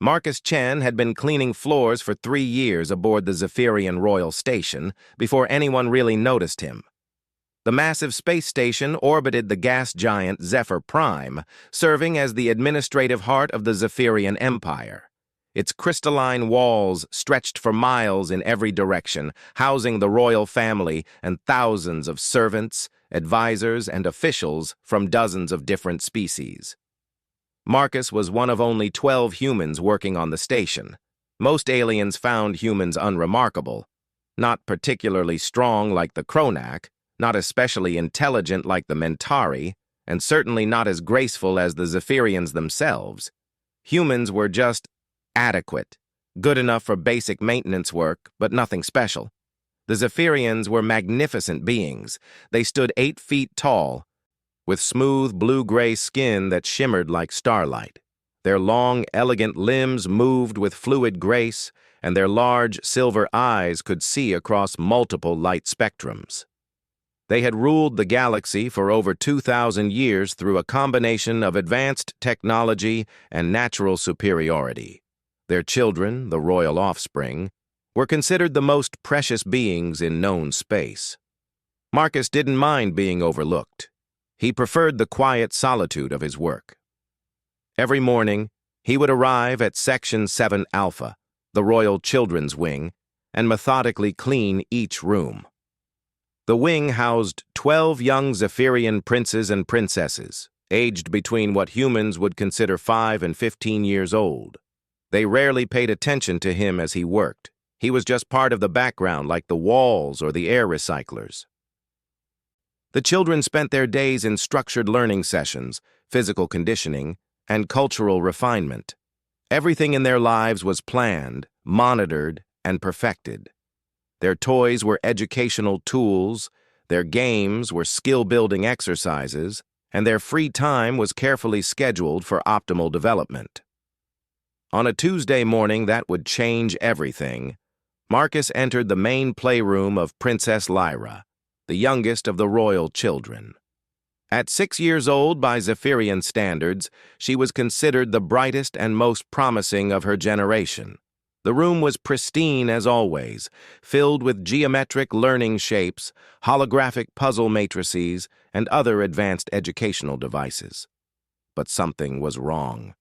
Marcus Chen had been cleaning floors for 3 years aboard the Zephyrian Royal Station before anyone really noticed him. The massive space station orbited the gas giant Zephyr Prime, serving as the administrative heart of the Zephyrian Empire. Its crystalline walls stretched for miles in every direction, housing the royal family and thousands of servants, advisors, and officials from dozens of different species. Marcus was one of only 12 humans working on the station. Most aliens found humans unremarkable, not particularly strong like the Kronak, not especially intelligent like the Mentari, and certainly not as graceful as the Zephyrians themselves. Humans were just adequate, good enough for basic maintenance work, but nothing special. The Zephyrians were magnificent beings. They stood 8 feet tall, with smooth blue-gray skin that shimmered like starlight. Their long, elegant limbs moved with fluid grace, and their large, silver eyes could see across multiple light spectrums. They had ruled the galaxy for over 2,000 years through a combination of advanced technology and natural superiority. Their children, the royal offspring, were considered the most precious beings in known space. Marcus didn't mind being overlooked. He preferred the quiet solitude of his work. Every morning, he would arrive at Section 7 Alpha, the Royal Children's Wing, and methodically clean each room. The wing housed 12 young Zephyrian princes and princesses, aged between what humans would consider 5 and 15 years old. They rarely paid attention to him as he worked. He was just part of the background like the walls or the air recyclers. The children spent their days in structured learning sessions, physical conditioning, and cultural refinement. Everything in their lives was planned, monitored, and perfected. Their toys were educational tools, their games were skill-building exercises, and their free time was carefully scheduled for optimal development. On a Tuesday morning that would change everything, Marcus entered the main playroom of Princess Lyra, the youngest of the royal children. At 6 years old by Zephyrian standards, she was considered the brightest and most promising of her generation. The room was pristine as always, filled with geometric learning shapes, holographic puzzle matrices, and other advanced educational devices. But something was wrong.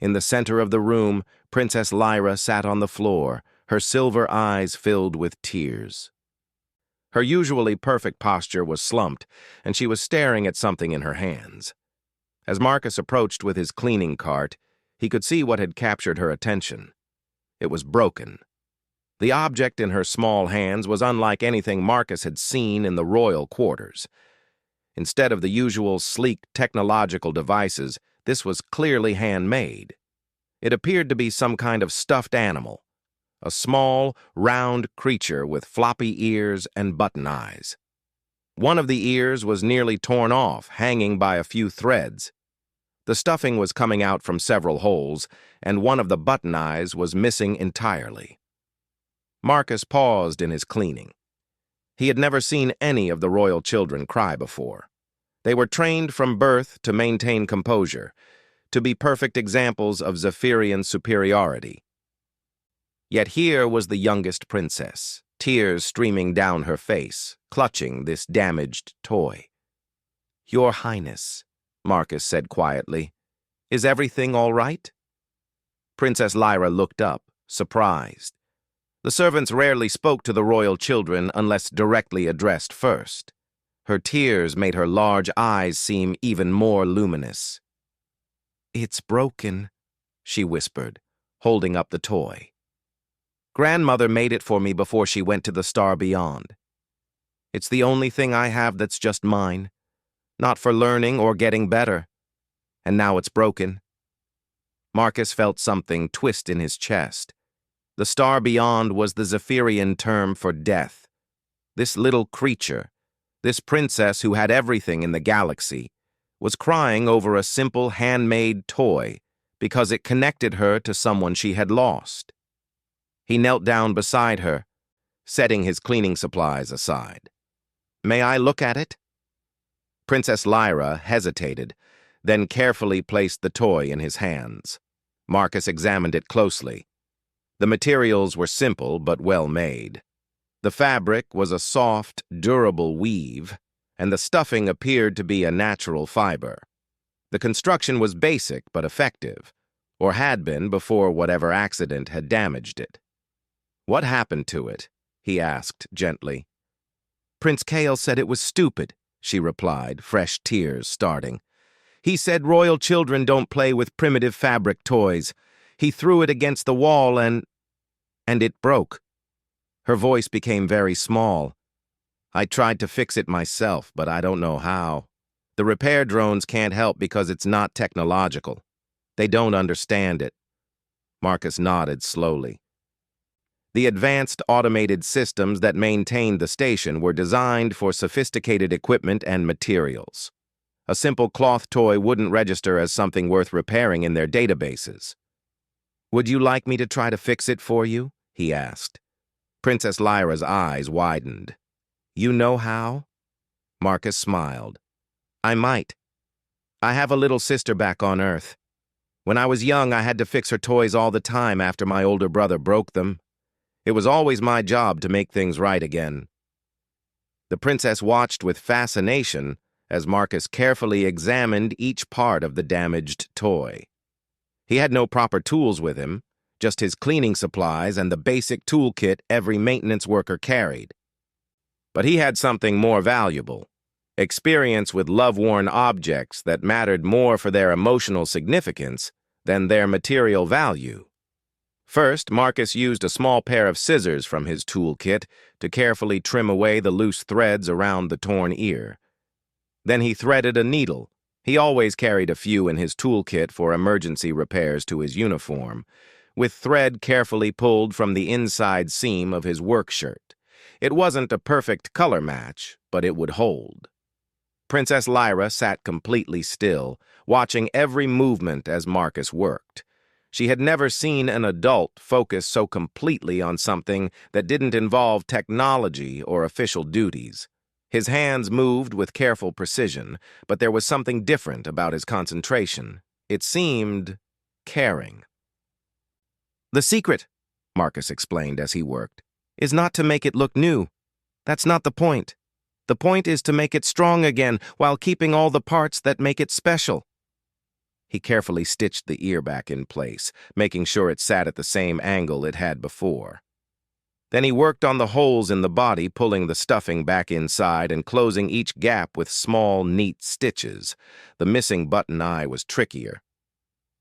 In the center of the room, Princess Lyra sat on the floor, her silver eyes filled with tears. Her usually perfect posture was slumped, and she was staring at something in her hands. As Marcus approached with his cleaning cart, he could see what had captured her attention. It was broken. The object in her small hands was unlike anything Marcus had seen in the royal quarters. Instead of the usual sleek technological devices, this was clearly handmade. It appeared to be some kind of stuffed animal, a small, round creature with floppy ears and button eyes. One of the ears was nearly torn off, hanging by a few threads. The stuffing was coming out from several holes, and one of the button eyes was missing entirely. Marcus paused in his cleaning. He had never seen any of the royal children cry before. They were trained from birth to maintain composure, to be perfect examples of Zephyrian superiority. Yet here was the youngest princess, tears streaming down her face, clutching this damaged toy. "Your Highness," Marcus said quietly, "is everything all right?" Princess Lyra looked up, surprised. The servants rarely spoke to the royal children unless directly addressed first. Her tears made her large eyes seem even more luminous. "It's broken," she whispered, holding up the toy. "Grandmother made it for me before she went to the star beyond. It's the only thing I have that's just mine, not for learning or getting better. And now it's broken." Marcus felt something twist in his chest. The star beyond was the Zephyrian term for death. This little creature, this princess who had everything in the galaxy, was crying over a simple handmade toy because it connected her to someone she had lost. He knelt down beside her, setting his cleaning supplies aside. "May I look at it?" Princess Lyra hesitated, then carefully placed the toy in his hands. Marcus examined it closely. The materials were simple but well made. The fabric was a soft, durable weave, and the stuffing appeared to be a natural fiber. The construction was basic but effective, or had been before whatever accident had damaged it. "What happened to it?" he asked gently. "Prince Kale said it was stupid," she replied, fresh tears starting. "He said royal children don't play with primitive fabric toys. He threw it against the wall and it broke." Her voice became very small. "I tried to fix it myself, but I don't know how. The repair drones can't help because it's not technological. They don't understand it." Marcus nodded slowly. The advanced automated systems that maintained the station were designed for sophisticated equipment and materials. A simple cloth toy wouldn't register as something worth repairing in their databases. "Would you like me to try to fix it for you?" he asked. Princess Lyra's eyes widened. "You know how?" Marcus smiled. "I might. I have a little sister back on Earth. When I was young, I had to fix her toys all the time after my older brother broke them. It was always my job to make things right again." The princess watched with fascination as Marcus carefully examined each part of the damaged toy. He had no proper tools with him, just his cleaning supplies and the basic toolkit every maintenance worker carried. But he had something more valuable: experience with love-worn objects that mattered more for their emotional significance than their material value. First, Marcus used a small pair of scissors from his toolkit to carefully trim away the loose threads around the torn ear. Then he threaded a needle. He always carried a few in his toolkit for emergency repairs to his uniform, with thread carefully pulled from the inside seam of his work shirt. It wasn't a perfect color match, but it would hold. Princess Lyra sat completely still, watching every movement as Marcus worked. She had never seen an adult focus so completely on something that didn't involve technology or official duties. His hands moved with careful precision, but there was something different about his concentration. It seemed caring. "The secret," Marcus explained as he worked, "is not to make it look new. That's not the point. The point is to make it strong again while keeping all the parts that make it special." He carefully stitched the ear back in place, making sure it sat at the same angle it had before. Then he worked on the holes in the body, pulling the stuffing back inside and closing each gap with small, neat stitches. The missing button eye was trickier.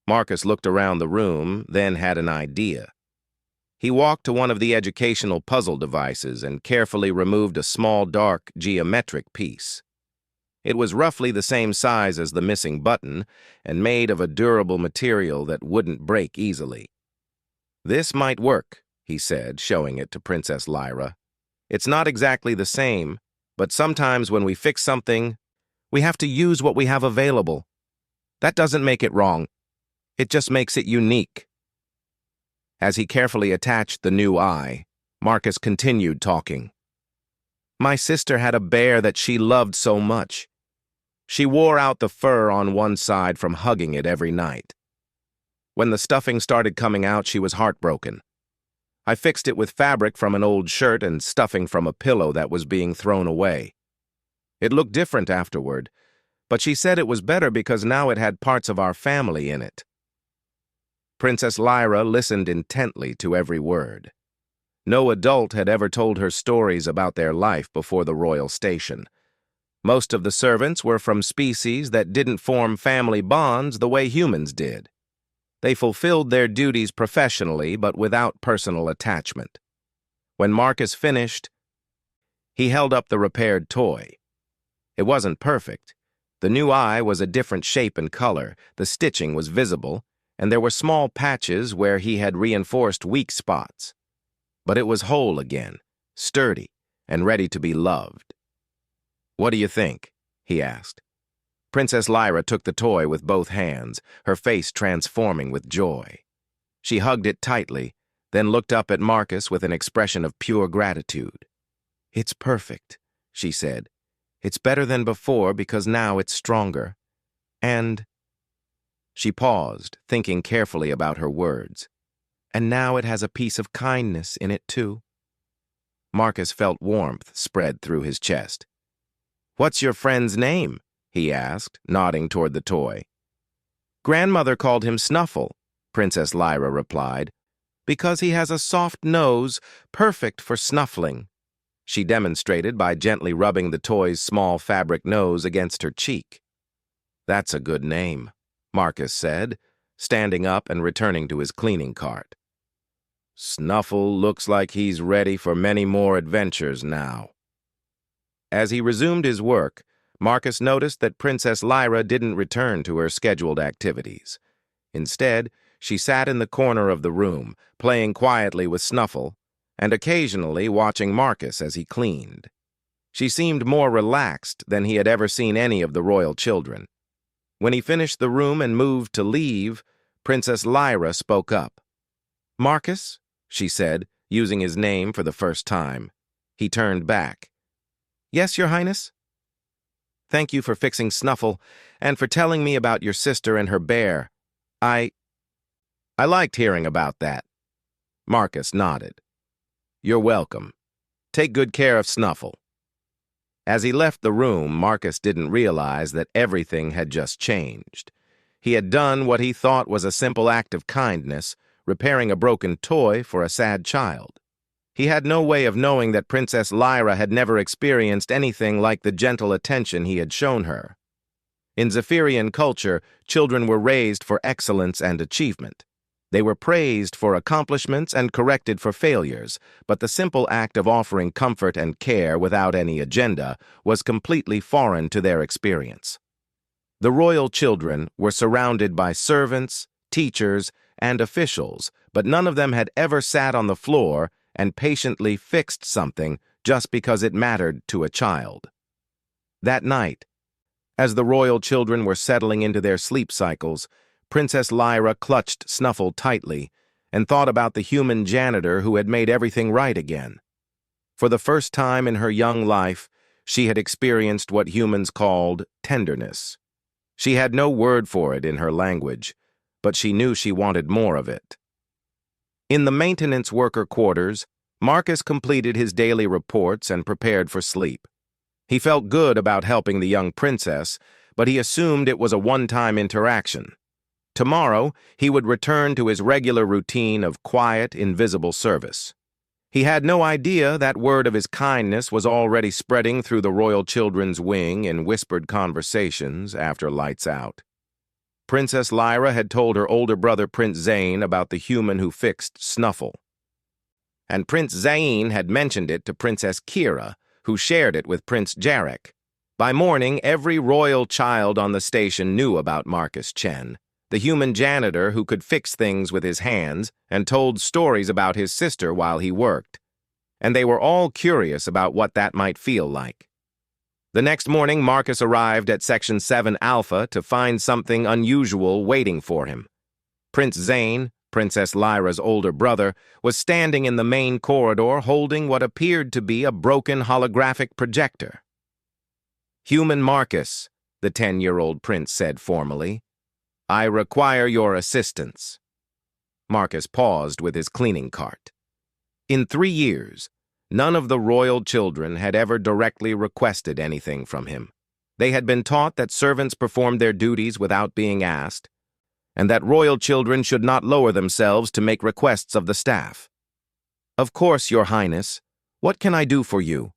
Marcus looked around the room, then had an idea. He walked to one of the educational puzzle devices and carefully removed a small, dark, geometric piece. It was roughly the same size as the missing button and made of a durable material that wouldn't break easily. "This might work," he said, showing it to Princess Lyra. "It's not exactly the same, but sometimes when we fix something, we have to use what we have available. That doesn't make it wrong. It just makes it unique." As he carefully attached the new eye, Marcus continued talking. "My sister had a bear that she loved so much. She wore out the fur on one side from hugging it every night. When the stuffing started coming out, she was heartbroken. I fixed it with fabric from an old shirt and stuffing from a pillow that was being thrown away. It looked different afterward, but she said it was better because now it had parts of our family in it." Princess Lyra listened intently to every word. No adult had ever told her stories about their life before the royal station. Most of the servants were from species that didn't form family bonds the way humans did. They fulfilled their duties professionally but without personal attachment. When Marcus finished, he held up the repaired toy. It wasn't perfect. The new eye was a different shape and color, the stitching was visible, and there were small patches where he had reinforced weak spots. But it was whole again, sturdy, and ready to be loved. "What do you think?" he asked. Princess Lyra took the toy with both hands, her face transforming with joy. She hugged it tightly, then looked up at Marcus with an expression of pure gratitude. "It's perfect," she said. "It's better than before because now it's stronger. And..." She paused, thinking carefully about her words. And now it has a piece of kindness in it, too. Marcus felt warmth spread through his chest. "What's your friend's name?" he asked, nodding toward the toy. "Grandmother called him Snuffle," Princess Lyra replied, "because he has a soft nose, perfect for snuffling." She demonstrated by gently rubbing the toy's small fabric nose against her cheek. "That's a good name," Marcus said, standing up and returning to his cleaning cart. "Snuffle looks like he's ready for many more adventures now." As he resumed his work, Marcus noticed that Princess Lyra didn't return to her scheduled activities. Instead, she sat in the corner of the room, playing quietly with Snuffle, and occasionally watching Marcus as he cleaned. She seemed more relaxed than he had ever seen any of the royal children. When he finished the room and moved to leave, Princess Lyra spoke up. "Marcus?" she said, using his name for the first time. He turned back. "Yes, Your Highness?" "Thank you for fixing Snuffle, and for telling me about your sister and her bear. I liked hearing about that." Marcus nodded. "You're welcome. Take good care of Snuffle." As he left the room, Marcus didn't realize that everything had just changed. He had done what he thought was a simple act of kindness, repairing a broken toy for a sad child. He had no way of knowing that Princess Lyra had never experienced anything like the gentle attention he had shown her. In Zephyrian culture, children were raised for excellence and achievement. They were praised for accomplishments and corrected for failures, but the simple act of offering comfort and care without any agenda was completely foreign to their experience. The royal children were surrounded by servants, teachers, and officials, but none of them had ever sat on the floor and patiently fixed something just because it mattered to a child. That night, as the royal children were settling into their sleep cycles, Princess Lyra clutched Snuffle tightly and thought about the human janitor who had made everything right again. For the first time in her young life, she had experienced what humans called tenderness. She had no word for it in her language, but she knew she wanted more of it. In the maintenance worker quarters, Marcus completed his daily reports and prepared for sleep. He felt good about helping the young princess, but he assumed it was a one-time interaction. Tomorrow, he would return to his regular routine of quiet, invisible service. He had no idea that word of his kindness was already spreading through the royal children's wing in whispered conversations after lights out. Princess Lyra had told her older brother Prince Zane about the human who fixed Snuffle. And Prince Zane had mentioned it to Princess Kira, who shared it with Prince Jarek. By morning, every royal child on the station knew about Marcus Chen, the human janitor who could fix things with his hands and told stories about his sister while he worked. And they were all curious about what that might feel like. The next morning, Marcus arrived at Section 7 Alpha to find something unusual waiting for him. Prince Zane, Princess Lyra's older brother, was standing in the main corridor holding what appeared to be a broken holographic projector. "Human Marcus," the 10-year-old prince said formally, "I require your assistance." Marcus paused with his cleaning cart. In 3 years, none of the royal children had ever directly requested anything from him. They had been taught that servants performed their duties without being asked, and that royal children should not lower themselves to make requests of the staff. "Of course, Your Highness. What can I do for you?"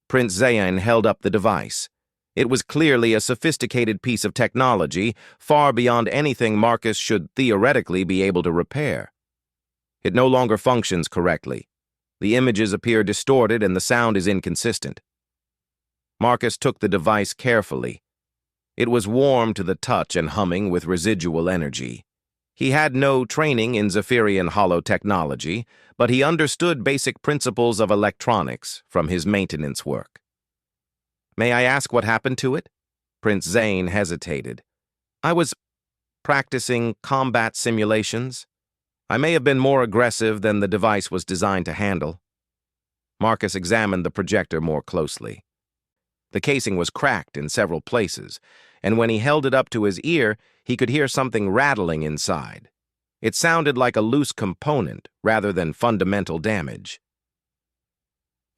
Prince Zayn held up the device. It was clearly a sophisticated piece of technology, far beyond anything Marcus should theoretically be able to repair. It no longer functions correctly. The images appear distorted and the sound is inconsistent. Marcus took the device carefully. It was warm to the touch and humming with residual energy. He had no training in Zephyrian holotechnology, but he understood basic principles of electronics from his maintenance work. "May I ask what happened to it?" Prince Zane hesitated. "I was practicing combat simulations. I may have been more aggressive than the device was designed to handle." Marcus examined the projector more closely. The casing was cracked in several places, and when he held it up to his ear, he could hear something rattling inside. It sounded like a loose component rather than fundamental damage.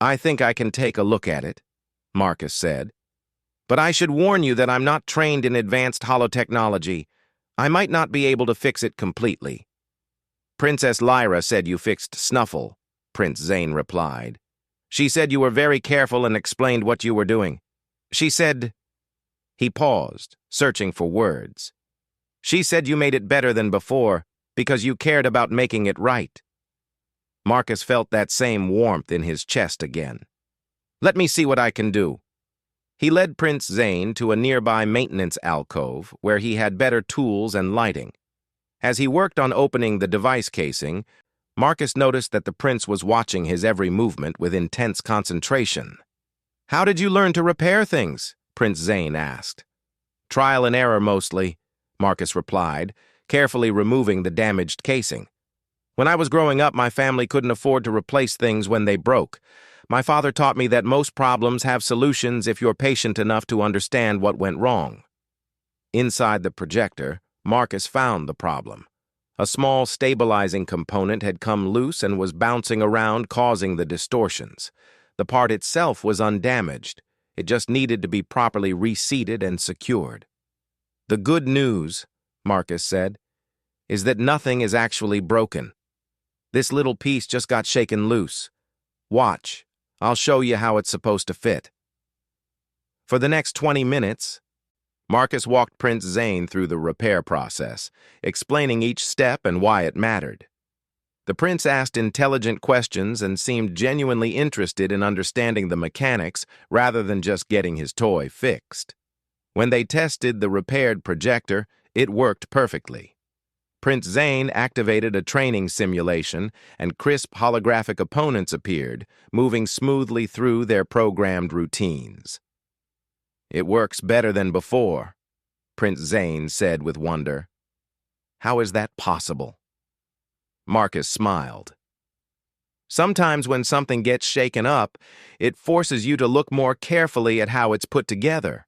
"I think I can take a look at it," Marcus said. "But I should warn you that I'm not trained in advanced holotechnology. I might not be able to fix it completely." "Princess Lyra said you fixed Snuffle," Prince Zane replied. "She said you were very careful and explained what you were doing. She said—" He paused, searching for words. "She said you made it better than before because you cared about making it right." Marcus felt that same warmth in his chest again. "Let me see what I can do." He led Prince Zane to a nearby maintenance alcove where he had better tools and lighting. As he worked on opening the device casing, Marcus noticed that the prince was watching his every movement with intense concentration. "How did you learn to repair things?" Prince Zane asked. "Trial and error mostly," Marcus replied, carefully removing the damaged casing. "When I was growing up, my family couldn't afford to replace things when they broke. My father taught me that most problems have solutions if you're patient enough to understand what went wrong." Inside the projector, Marcus found the problem. A small stabilizing component had come loose and was bouncing around, causing the distortions. The part itself was undamaged. It just needed to be properly reseated and secured. "The good news," Marcus said, "is that nothing is actually broken. This little piece just got shaken loose. Watch. I'll show you how it's supposed to fit." For the next 20 minutes, Marcus walked Prince Zane through the repair process, explaining each step and why it mattered. The prince asked intelligent questions and seemed genuinely interested in understanding the mechanics rather than just getting his toy fixed. When they tested the repaired projector, it worked perfectly. Prince Zane activated a training simulation, and crisp holographic opponents appeared, moving smoothly through their programmed routines. "It works better than before," Prince Zane said with wonder. "How is that possible?" Marcus smiled. "Sometimes when something gets shaken up, it forces you to look more carefully at how it's put together.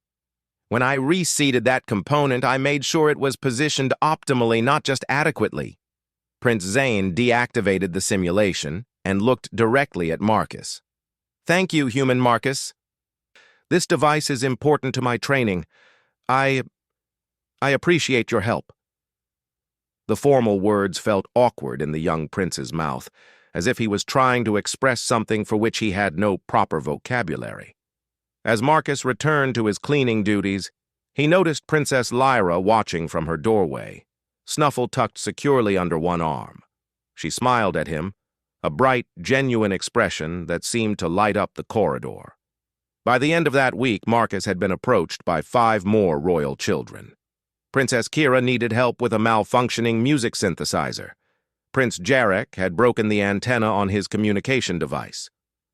When I reseated that component, I made sure it was positioned optimally, not just adequately." Prince Zane deactivated the simulation and looked directly at Marcus. "Thank you, human Marcus. This device is important to my training. I appreciate your help." The formal words felt awkward in the young prince's mouth, as if he was trying to express something for which he had no proper vocabulary. As Marcus returned to his cleaning duties, he noticed Princess Lyra watching from her doorway, Snuffle tucked securely under one arm. She smiled at him, a bright, genuine expression that seemed to light up the corridor. By the end of that week, Marcus had been approached by 5 more royal children. Princess Kira needed help with a malfunctioning music synthesizer. Prince Jarek had broken the antenna on his communication device.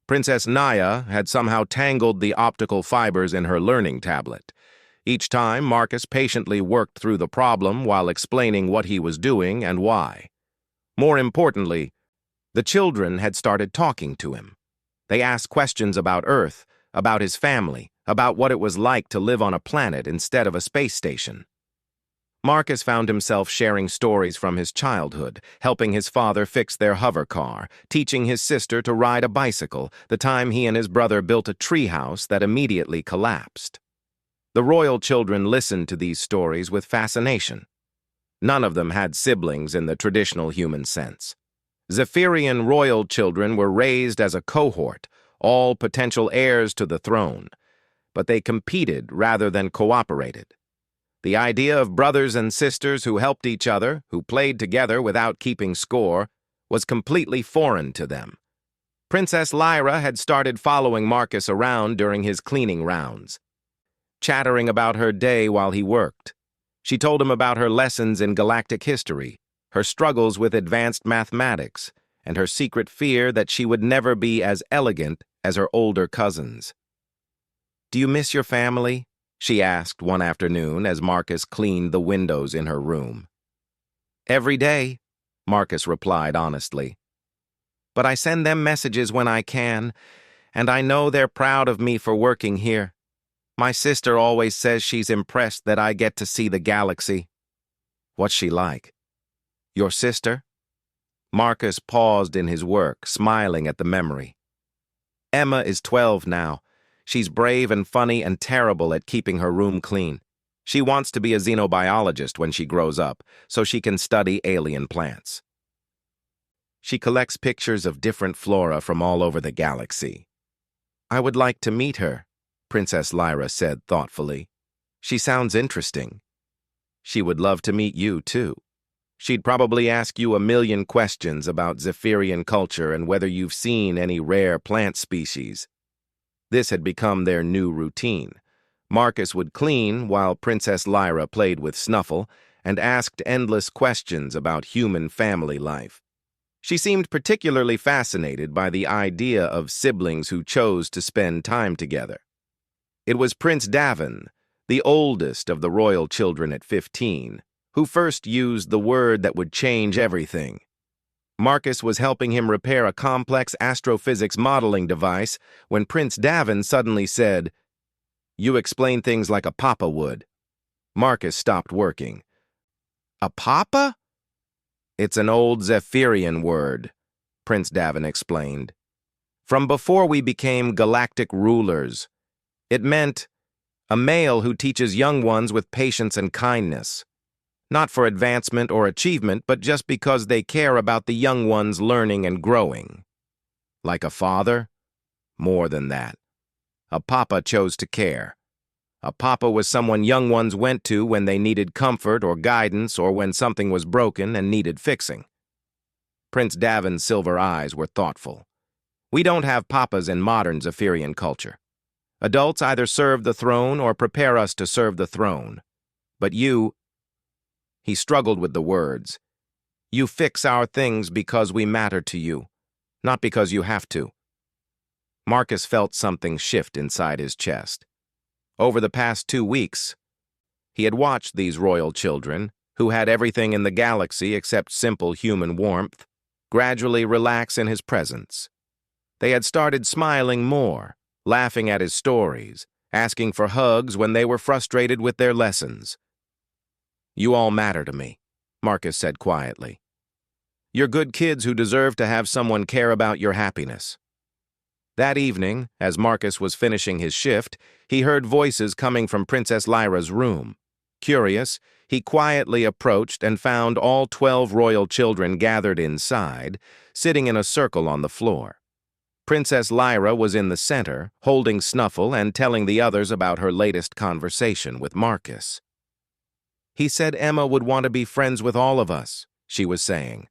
Princess Naya had somehow tangled the optical fibers in her learning tablet. Each time, Marcus patiently worked through the problem while explaining what he was doing and why. More importantly, the children had started talking to him. They asked questions about Earth, about his family, about what it was like to live on a planet instead of a space station. Marcus found himself sharing stories from his childhood, helping his father fix their hover car, teaching his sister to ride a bicycle, the time he and his brother built a treehouse that immediately collapsed. The royal children listened to these stories with fascination. None of them had siblings in the traditional human sense. Zephyrian royal children were raised as a cohort, all potential heirs to the throne, but they competed rather than cooperated. The idea of brothers and sisters who helped each other, who played together without keeping score, was completely foreign to them. Princess Lyra had started following Marcus around during his cleaning rounds, chattering about her day while he worked. She told him about her lessons in galactic history, her struggles with advanced mathematics, and her secret fear that she would never be as elegant as her older cousins. "Do you miss your family?" she asked one afternoon as Marcus cleaned the windows in her room. "Every day," Marcus replied honestly. "But I send them messages when I can, and I know they're proud of me for working here. My sister always says she's impressed that I get to see the galaxy. What's she like? Your sister? Marcus paused in his work, smiling at the memory. Emma is 12 now. She's brave and funny and terrible at keeping her room clean. She wants to be a xenobiologist when she grows up, so she can study alien plants. She collects pictures of different flora from all over the galaxy. I would like to meet her, Princess Lyra said thoughtfully. She sounds interesting. She would love to meet you, too. She'd probably ask you a million questions about Zephyrian culture and whether you've seen any rare plant species. This had become their new routine. Marcus would clean while Princess Lyra played with Snuffle and asked endless questions about human family life. She seemed particularly fascinated by the idea of siblings who chose to spend time together. It was Prince Davin, the oldest of the royal children at 15, who first used the word that would change everything. Marcus was helping him repair a complex astrophysics modeling device when Prince Davin suddenly said, "You explain things like a papa would." Marcus stopped working. A papa? It's an old Zephyrian word, Prince Davin explained. From before we became galactic rulers. It meant a male who teaches young ones with patience and kindness. Not for advancement or achievement, but just because they care about the young ones learning and growing. Like a father? More than that. A papa chose to care. A papa was someone young ones went to when they needed comfort or guidance or when something was broken and needed fixing. Prince Davin's silver eyes were thoughtful. We don't have papas in modern Zephyrian culture. Adults either serve the throne or prepare us to serve the throne. But you... He struggled with the words. You fix our things because we matter to you, not because you have to. Marcus felt something shift inside his chest. Over the past 2 weeks, he had watched these royal children, who had everything in the galaxy except simple human warmth, gradually relax in his presence. They had started smiling more, laughing at his stories, asking for hugs when they were frustrated with their lessons. You all matter to me, Marcus said quietly. You're good kids who deserve to have someone care about your happiness. That evening, as Marcus was finishing his shift, he heard voices coming from Princess Lyra's room. Curious, he quietly approached and found all 12 royal children gathered inside, sitting in a circle on the floor. Princess Lyra was in the center, holding Snuffle and telling the others about her latest conversation with Marcus. He said Emma would want to be friends with all of us, she was saying.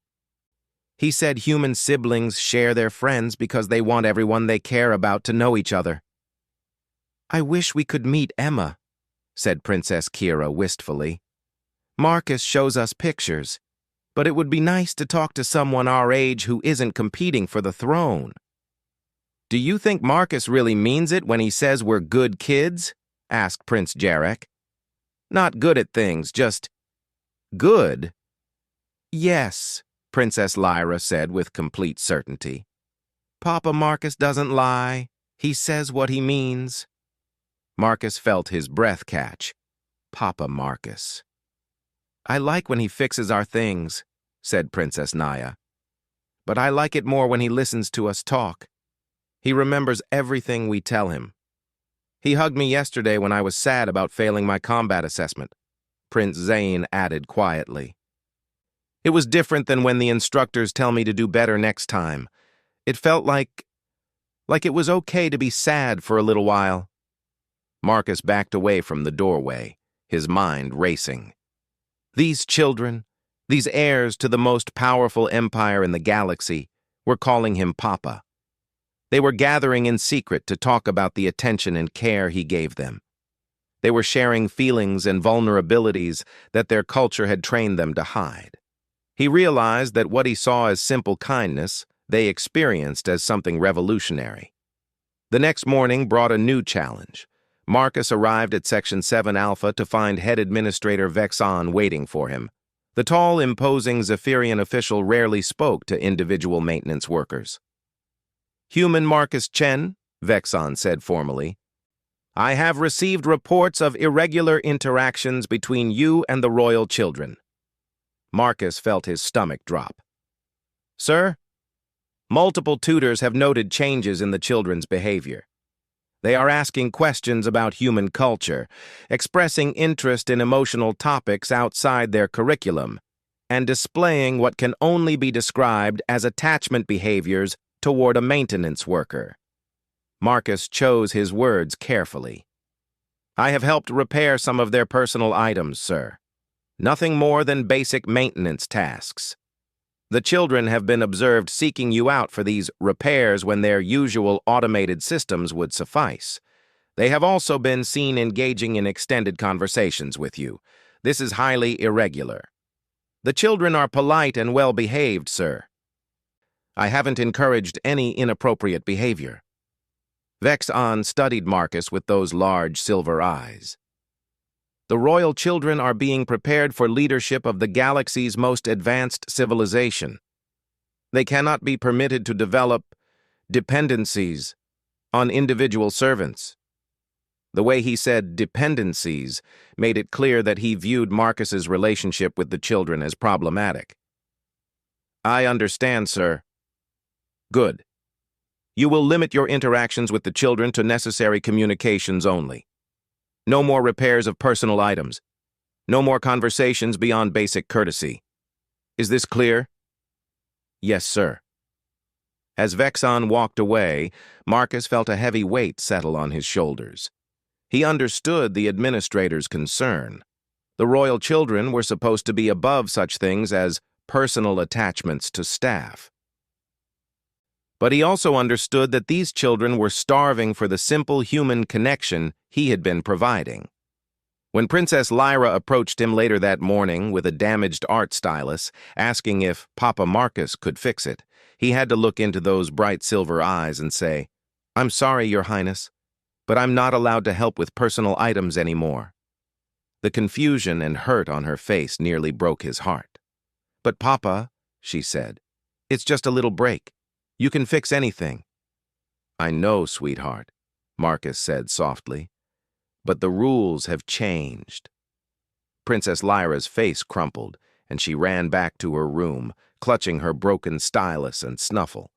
He said human siblings share their friends because they want everyone they care about to know each other. I wish we could meet Emma, said Princess Kira wistfully. Marcus shows us pictures, but it would be nice to talk to someone our age who isn't competing for the throne. Do you think Marcus really means it when he says we're good kids? Asked Prince Jarek. Not good at things, just good. Yes, Princess Lyra said with complete certainty. Papa Marcus doesn't lie. He says what he means. Marcus felt his breath catch. Papa Marcus. I like when he fixes our things, said Princess Naya. But I like it more when he listens to us talk. He remembers everything we tell him. He hugged me yesterday when I was sad about failing my combat assessment, Prince Zane added quietly. It was different than when the instructors tell me to do better next time. It felt like it was okay to be sad for a little while. Marcus backed away from the doorway, his mind racing. These children, these heirs to the most powerful empire in the galaxy, were calling him Papa. They were gathering in secret to talk about the attention and care he gave them. They were sharing feelings and vulnerabilities that their culture had trained them to hide. He realized that what he saw as simple kindness, they experienced as something revolutionary. The next morning brought a new challenge. Marcus arrived at Section 7 Alpha to find Head Administrator Vexon waiting for him. The tall, imposing Zephyrian official rarely spoke to individual maintenance workers. Human Marcus Chen, Vexon said formally. I have received reports of irregular interactions between you and the royal children. Marcus felt his stomach drop. Sir, multiple tutors have noted changes in the children's behavior. They are asking questions about human culture, expressing interest in emotional topics outside their curriculum, and displaying what can only be described as attachment behaviors toward a maintenance worker. Marcus chose his words carefully. I have helped repair some of their personal items, sir. Nothing more than basic maintenance tasks. The children have been observed seeking you out for these repairs when their usual automated systems would suffice. They have also been seen engaging in extended conversations with you. This is highly irregular. The children are polite and well-behaved, sir. I haven't encouraged any inappropriate behavior. Vex'an studied Marcus with those large silver eyes. The royal children are being prepared for leadership of the galaxy's most advanced civilization. They cannot be permitted to develop dependencies on individual servants. The way he said dependencies made it clear that he viewed Marcus's relationship with the children as problematic. I understand, sir. Good. You will limit your interactions with the children to necessary communications only. No more repairs of personal items. No more conversations beyond basic courtesy. Is this clear? Yes, sir. As Vex'an walked away, Marcus felt a heavy weight settle on his shoulders. He understood the administrator's concern. The royal children were supposed to be above such things as personal attachments to staff. But he also understood that these children were starving for the simple human connection he had been providing. When Princess Lyra approached him later that morning with a damaged art stylus, asking if Papa Marcus could fix it, he had to look into those bright silver eyes and say, I'm sorry, Your Highness, but I'm not allowed to help with personal items anymore. The confusion and hurt on her face nearly broke his heart. But Papa, she said, it's just a little break. You can fix anything. I know, sweetheart, Marcus said softly, but the rules have changed. Princess Lyra's face crumpled, and she ran back to her room, clutching her broken stylus and snuffle.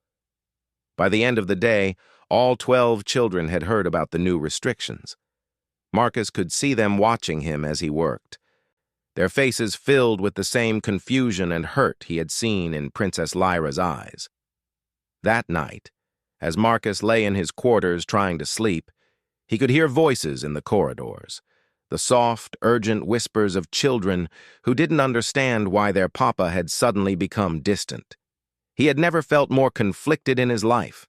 By the end of the day, all 12 children had heard about the new restrictions. Marcus could see them watching him as he worked, their faces filled with the same confusion and hurt he had seen in Princess Lyra's eyes. That night, as Marcus lay in his quarters trying to sleep, he could hear voices in the corridors, the soft, urgent whispers of children who didn't understand why their papa had suddenly become distant. He had never felt more conflicted in his life.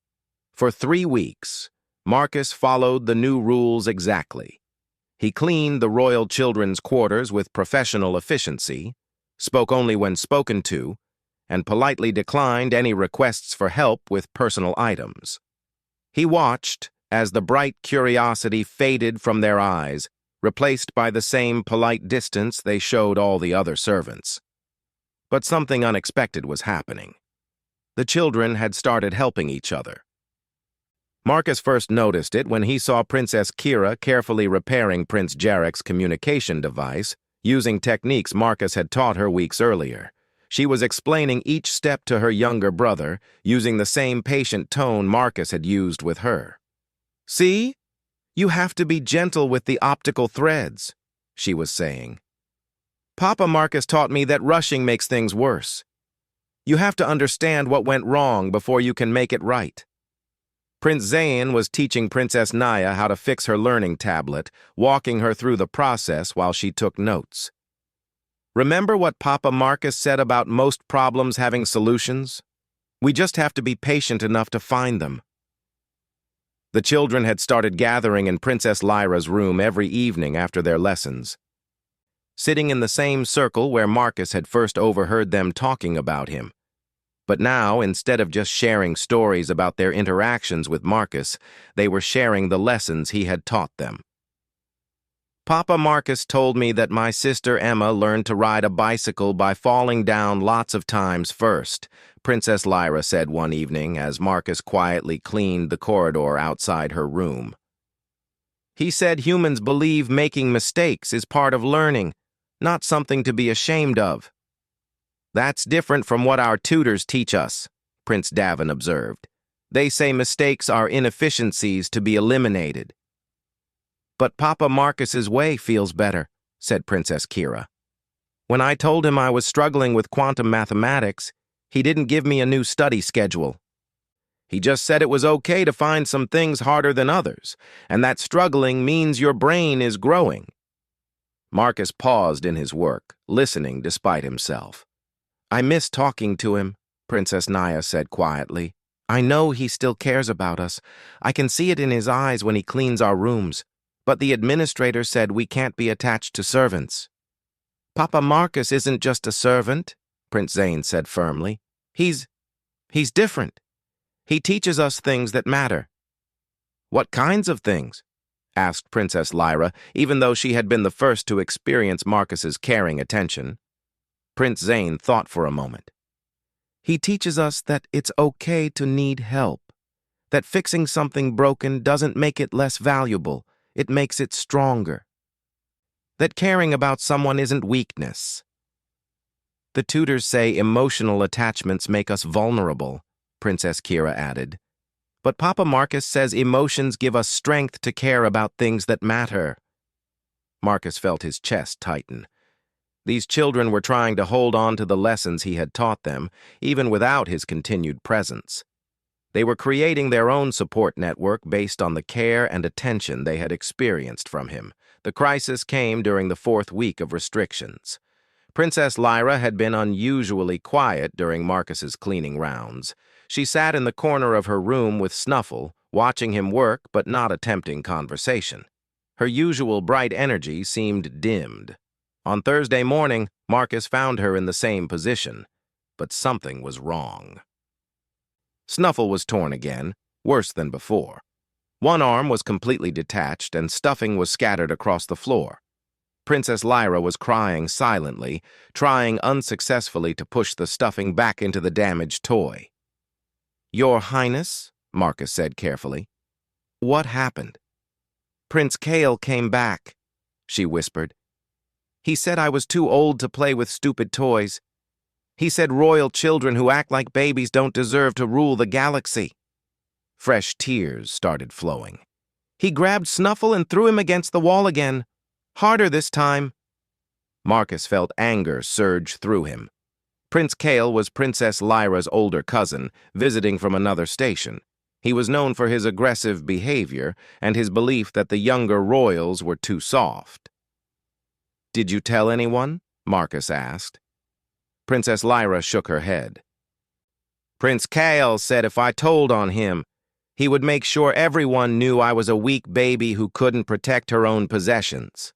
For 3 weeks, Marcus followed the new rules exactly. He cleaned the royal children's quarters with professional efficiency, spoke only when spoken to, and politely declined any requests for help with personal items. He watched as the bright curiosity faded from their eyes, replaced by the same polite distance they showed all the other servants. But something unexpected was happening. The children had started helping each other. Marcus first noticed it when he saw Princess Kira carefully repairing Prince Jarek's communication device, using techniques Marcus had taught her weeks earlier. She was explaining each step to her younger brother, using the same patient tone Marcus had used with her. See? You have to be gentle with the optical threads, she was saying. Papa Marcus taught me that rushing makes things worse. You have to understand what went wrong before you can make it right. Prince Zayn was teaching Princess Naya how to fix her learning tablet, walking her through the process while she took notes. Remember what Papa Marcus said about most problems having solutions? We just have to be patient enough to find them. The children had started gathering in Princess Lyra's room every evening after their lessons, sitting in the same circle where Marcus had first overheard them talking about him. But now, instead of just sharing stories about their interactions with Marcus, they were sharing the lessons he had taught them. Papa Marcus told me that my sister Emma learned to ride a bicycle by falling down lots of times first, Princess Lyra said one evening as Marcus quietly cleaned the corridor outside her room. He said humans believe making mistakes is part of learning, not something to be ashamed of. That's different from what our tutors teach us, Prince Davin observed. They say mistakes are inefficiencies to be eliminated. But Papa Marcus's way feels better, said Princess Kira. When I told him I was struggling with quantum mathematics, he didn't give me a new study schedule. He just said it was okay to find some things harder than others, and that struggling means your brain is growing. Marcus paused in his work, listening despite himself. I miss talking to him, Princess Naya said quietly. I know he still cares about us. I can see it in his eyes when he cleans our rooms. But the administrator said we can't be attached to servants. Papa Marcus isn't just a servant, Prince Zane said firmly. He's different. He teaches us things that matter. What kinds of things? Asked Princess Lyra, even though she had been the first to experience Marcus's caring attention. Prince Zane thought for a moment. He teaches us that it's okay to need help, that fixing something broken doesn't make it less valuable, it makes it stronger, that caring about someone isn't weakness. The tutors say emotional attachments make us vulnerable, Princess Kira added. But Papa Marcus says emotions give us strength to care about things that matter. Marcus felt his chest tighten. These children were trying to hold on to the lessons he had taught them, even without his continued presence. They were creating their own support network based on the care and attention they had experienced from him. The crisis came during the 4th week of restrictions. Princess Lyra had been unusually quiet during Marcus's cleaning rounds. She sat in the corner of her room with Snuffle, watching him work but not attempting conversation. Her usual bright energy seemed dimmed. On Thursday morning, Marcus found her in the same position, but something was wrong. Snuffle was torn again, worse than before. One arm was completely detached and stuffing was scattered across the floor. Princess Lyra was crying silently, trying unsuccessfully to push the stuffing back into the damaged toy. Your Highness, Marcus said carefully. What happened? Prince Kale came back, she whispered. He said I was too old to play with stupid toys. He said royal children who act like babies don't deserve to rule the galaxy. Fresh tears started flowing. He grabbed Snuffle and threw him against the wall again. Harder this time. Marcus felt anger surge through him. Prince Kale was Princess Lyra's older cousin, visiting from another station. He was known for his aggressive behavior and his belief that the younger royals were too soft. Did you tell anyone? Marcus asked. Princess Lyra shook her head. Prince Kale said if I told on him, he would make sure everyone knew I was a weak baby who couldn't protect her own possessions.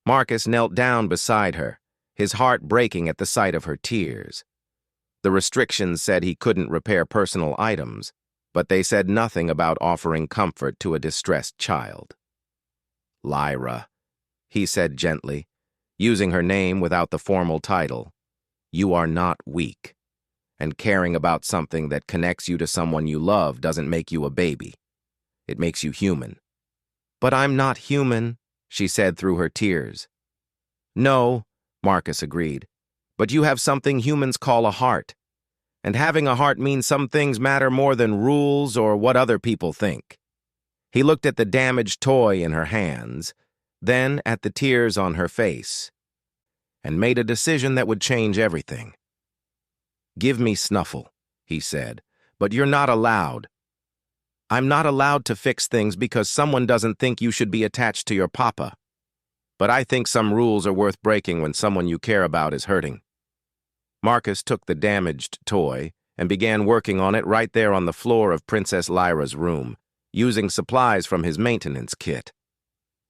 Marcus knelt down beside her, his heart breaking at the sight of her tears. The restrictions said he couldn't repair personal items, but they said nothing about offering comfort to a distressed child. Lyra, he said gently, using her name without the formal title. You are not weak, and caring about something that connects you to someone you love doesn't make you a baby. It makes you human. But I'm not human, she said through her tears. No, Marcus agreed, but you have something humans call a heart. And having a heart means some things matter more than rules or what other people think. He looked at the damaged toy in her hands, then at the tears on her face, and made a decision that would change everything. Give me Snuffle, he said, but you're not allowed. I'm not allowed to fix things because someone doesn't think you should be attached to your papa. But I think some rules are worth breaking when someone you care about is hurting. Marcus took the damaged toy and began working on it right there on the floor of Princess Lyra's room, using supplies from his maintenance kit.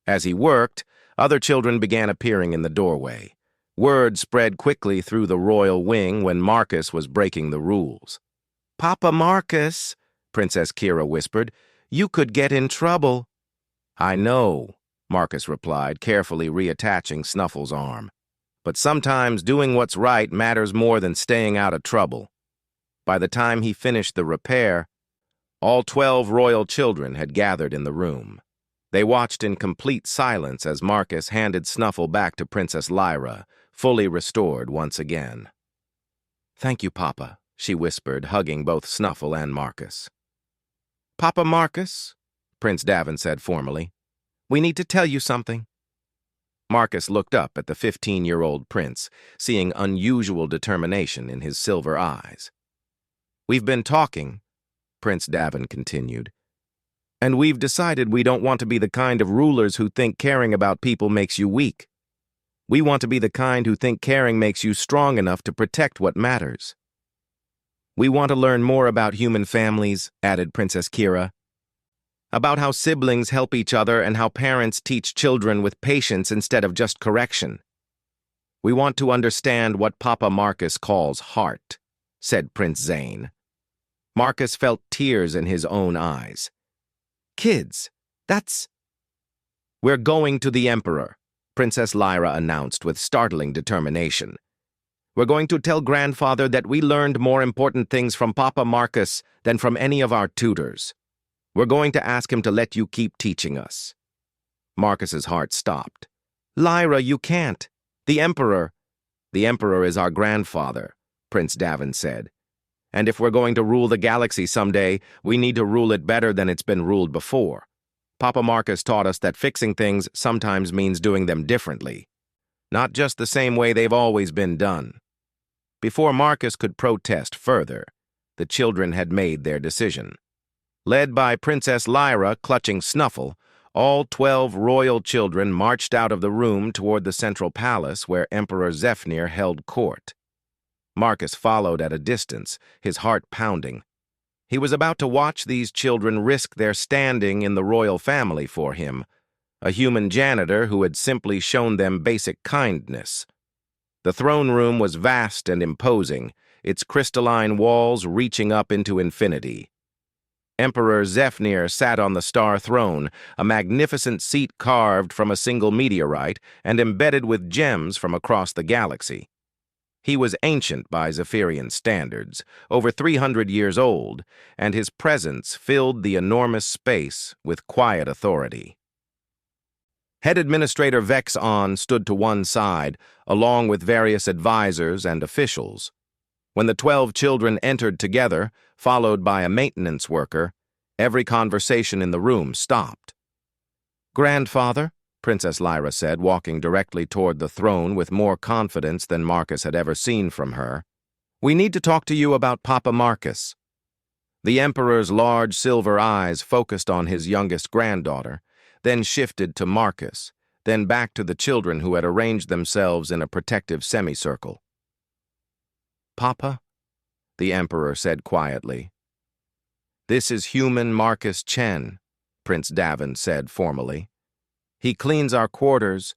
As he worked, other children began appearing in the doorway. Word spread quickly through the royal wing when Marcus was breaking the rules. Papa Marcus, Princess Kira whispered, you could get in trouble. I know, Marcus replied, carefully reattaching Snuffle's arm. But sometimes doing what's right matters more than staying out of trouble. By the time he finished the repair, all 12 royal children had gathered in the room. They watched in complete silence as Marcus handed Snuffle back to Princess Lyra, fully restored once again. "Thank you, Papa," she whispered, hugging both Snuffle and Marcus. "Papa Marcus," Prince Davin said formally, "we need to tell you something." Marcus looked up at the 15-year-old prince, seeing unusual determination in his silver eyes. "We've been talking," Prince Davin continued, "and we've decided we don't want to be the kind of rulers who think caring about people makes you weak. We want to be the kind who think caring makes you strong enough to protect what matters." "We want to learn more about human families," added Princess Kira, "about how siblings help each other and how parents teach children with patience instead of just correction. We want to understand what Papa Marcus calls heart," said Prince Zane. Marcus felt tears in his own eyes. "Kids, that's—" "We're going to the Emperor," Princess Lyra announced with startling determination. "We're going to tell Grandfather that we learned more important things from Papa Marcus than from any of our tutors. We're going to ask him to let you keep teaching us." Marcus's heart stopped. "Lyra, you can't. The Emperor—" "The Emperor is our grandfather," Prince Davin said. "And if we're going to rule the galaxy someday, we need to rule it better than it's been ruled before. Papa Marcus taught us that fixing things sometimes means doing them differently, not just the same way they've always been done." Before Marcus could protest further, the children had made their decision. Led by Princess Lyra clutching Snuffle, all 12 royal children marched out of the room toward the central palace where Emperor Zephnir held court. Marcus followed at a distance, his heart pounding. He was about to watch these children risk their standing in the royal family for him, a human janitor who had simply shown them basic kindness. The throne room was vast and imposing, its crystalline walls reaching up into infinity. Emperor Zephnir sat on the star throne, a magnificent seat carved from a single meteorite and embedded with gems from across the galaxy. He was ancient by Zephyrian standards, over 300 years old, and his presence filled the enormous space with quiet authority. Head Administrator Vexon stood to one side, along with various advisors and officials. When the 12 children entered together, followed by a maintenance worker, every conversation in the room stopped. "Grandfather," Princess Lyra said, walking directly toward the throne with more confidence than Marcus had ever seen from her, "we need to talk to you about Papa Marcus." The Emperor's large silver eyes focused on his youngest granddaughter, then shifted to Marcus, then back to the children who had arranged themselves in a protective semicircle. "Papa," the Emperor said quietly. "This is human Marcus Chen," Prince Davin said formally. "He cleans our quarters,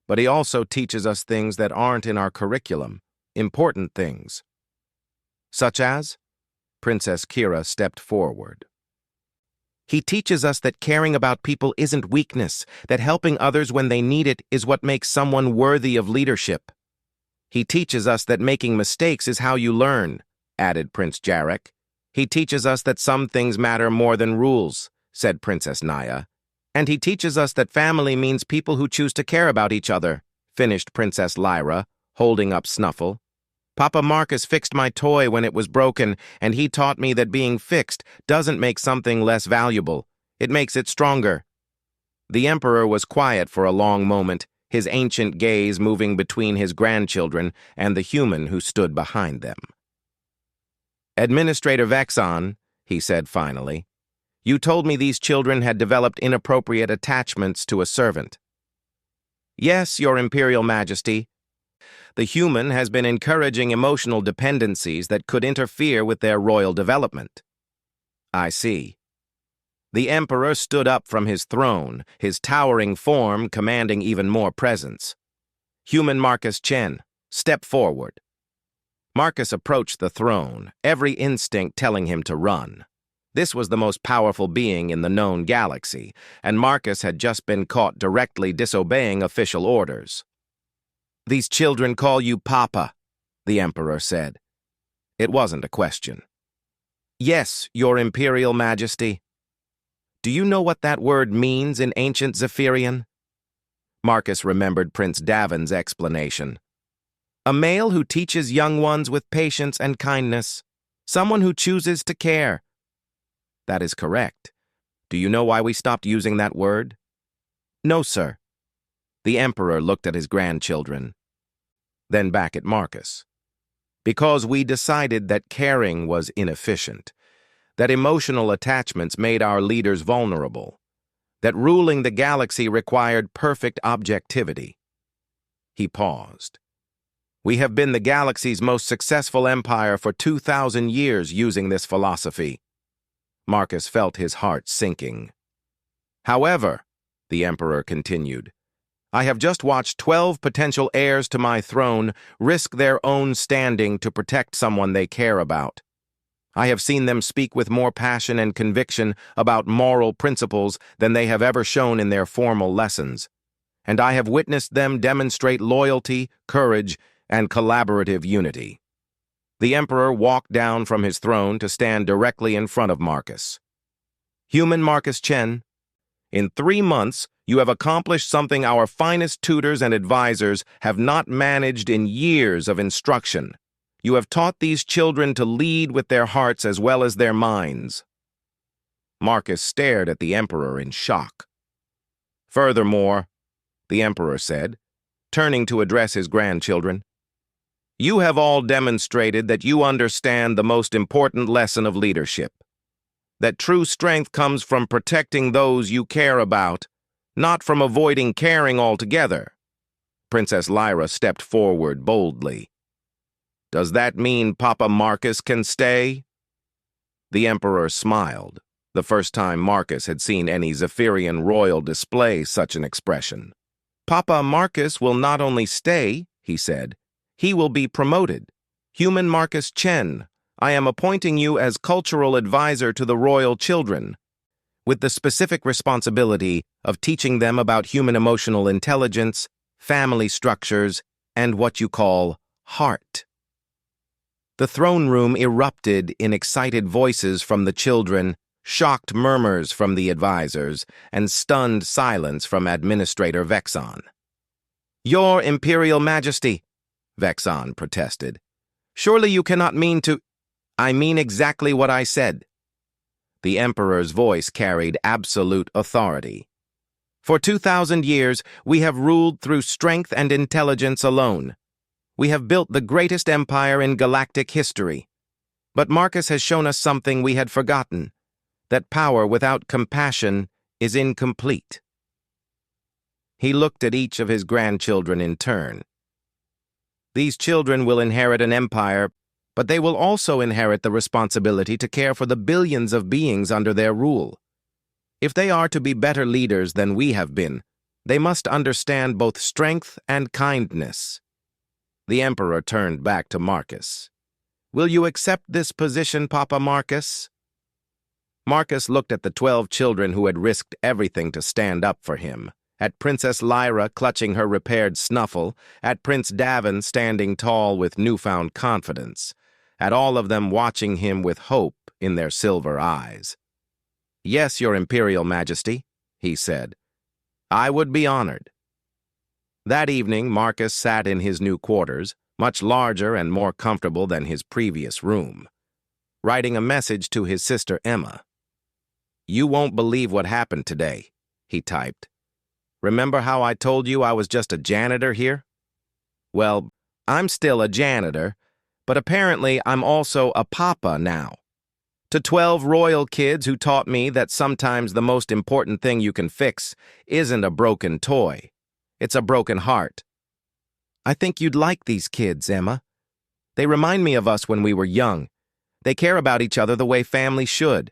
but he also teaches us things that aren't in our curriculum, important things." "Such as?" Princess Kira stepped forward. "He teaches us that caring about people isn't weakness, that helping others when they need it is what makes someone worthy of leadership. He teaches us that making mistakes is how you learn," added Prince Jarek. "He teaches us that some things matter more than rules," said Princess Naya. "And he teaches us that family means people who choose to care about each other," finished Princess Lyra, holding up Snuffle. "Papa Marcus fixed my toy when it was broken, and he taught me that being fixed doesn't make something less valuable. It makes it stronger." The Emperor was quiet for a long moment, his ancient gaze moving between his grandchildren and the human who stood behind them. "Administrator Vexon," he said finally, "you told me these children had developed inappropriate attachments to a servant." "Yes, Your Imperial Majesty. The human has been encouraging emotional dependencies that could interfere with their royal development." "I see." The Emperor stood up from his throne, his towering form commanding even more presence. "Human Marcus Chen, step forward." Marcus approached the throne, every instinct telling him to run. This was the most powerful being in the known galaxy, and Marcus had just been caught directly disobeying official orders. "These children call you Papa," the Emperor said. It wasn't a question. "Yes, Your Imperial Majesty." Do you know what that word means in ancient Zephyrian? Marcus remembered Prince Davon's explanation. A male who teaches young ones with patience and kindness. Someone who chooses to care. That is correct. Do you know why we stopped using that word? No, sir. The Emperor looked at his grandchildren, then back at Marcus. Because we decided that caring was inefficient, that emotional attachments made our leaders vulnerable, that ruling the galaxy required perfect objectivity. He paused. We have been the galaxy's most successful empire for 2,000 years using this philosophy. Marcus felt his heart sinking. However, the Emperor continued, I have just watched 12 potential heirs to my throne risk their own standing to protect someone they care about. I have seen them speak with more passion and conviction about moral principles than they have ever shown in their formal lessons, and I have witnessed them demonstrate loyalty, courage, and collaborative unity. The Emperor walked down from his throne to stand directly in front of Marcus. Human Marcus Chen, in 3 months, you have accomplished something our finest tutors and advisors have not managed in years of instruction. You have taught these children to lead with their hearts as well as their minds. Marcus stared at the Emperor in shock. Furthermore, the Emperor said, turning to address his grandchildren, you have all demonstrated that you understand the most important lesson of leadership, that true strength comes from protecting those you care about, not from avoiding caring altogether. Princess Lyra stepped forward boldly. Does that mean Papa Marcus can stay? The Emperor smiled, the first time Marcus had seen any Zephyrian royal display such an expression. Papa Marcus will not only stay, he said, he will be promoted. Human Marcus Chen, I am appointing you as cultural advisor to the royal children, with the specific responsibility of teaching them about human emotional intelligence, family structures, and what you call heart. The throne room erupted in excited voices from the children, shocked murmurs from the advisors, and stunned silence from Administrator Vexon. Your Imperial Majesty, Vexon protested. Surely you cannot mean to— I mean exactly what I said. The Emperor's voice carried absolute authority. For 2,000 years, we have ruled through strength and intelligence alone. We have built the greatest empire in galactic history. But Marcus has shown us something we had forgotten, that power without compassion is incomplete. He looked at each of his grandchildren in turn. These children will inherit an empire, but they will also inherit the responsibility to care for the billions of beings under their rule. If they are to be better leaders than we have been, they must understand both strength and kindness. The Emperor turned back to Marcus. Will you accept this position, Papa Marcus? Marcus looked at the 12 children who had risked everything to stand up for him, at Princess Lyra clutching her repaired snuffle, at Prince Davon standing tall with newfound confidence, at all of them watching him with hope in their silver eyes. Yes, Your Imperial Majesty, he said. I would be honored. That evening, Marcus sat in his new quarters, much larger and more comfortable than his previous room, writing a message to his sister Emma. You won't believe what happened today, he typed. Remember how I told you I was just a janitor here? Well, I'm still a janitor, but apparently I'm also a papa now. To 12 royal kids who taught me that sometimes the most important thing you can fix isn't a broken toy. It's a broken heart. I think you'd like these kids, Emma. They remind me of us when we were young. They care about each other the way families should.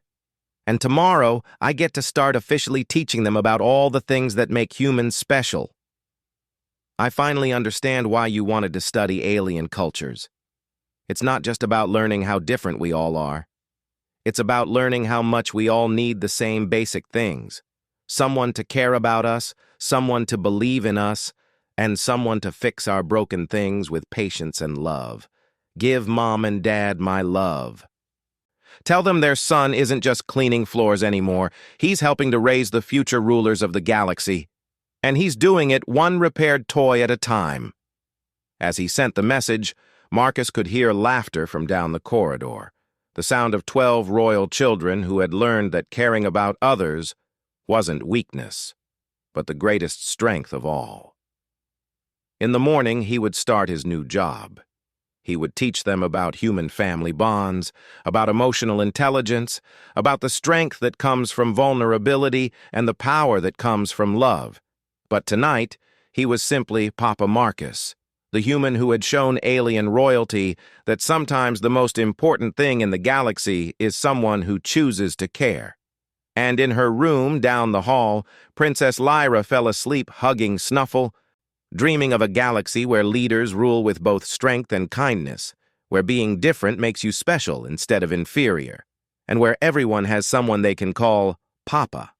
And tomorrow, I get to start officially teaching them about all the things that make humans special. I finally understand why you wanted to study alien cultures. It's not just about learning how different we all are. It's about learning how much we all need the same basic things. Someone to care about us, someone to believe in us, and someone to fix our broken things with patience and love. Give Mom and Dad my love. Tell them their son isn't just cleaning floors anymore. He's helping to raise the future rulers of the galaxy. And he's doing it one repaired toy at a time. As he sent the message, Marcus could hear laughter from down the corridor, the sound of 12 royal children who had learned that caring about others wasn't weakness, but the greatest strength of all. In the morning, he would start his new job. He would teach them about human family bonds, about emotional intelligence, about the strength that comes from vulnerability and the power that comes from love. But tonight, he was simply Papa Marcus, the human who had shown alien royalty that sometimes the most important thing in the galaxy is someone who chooses to care. And in her room down the hall, Princess Lyra fell asleep hugging Snuffle, dreaming of a galaxy where leaders rule with both strength and kindness, where being different makes you special instead of inferior, and where everyone has someone they can call Papa.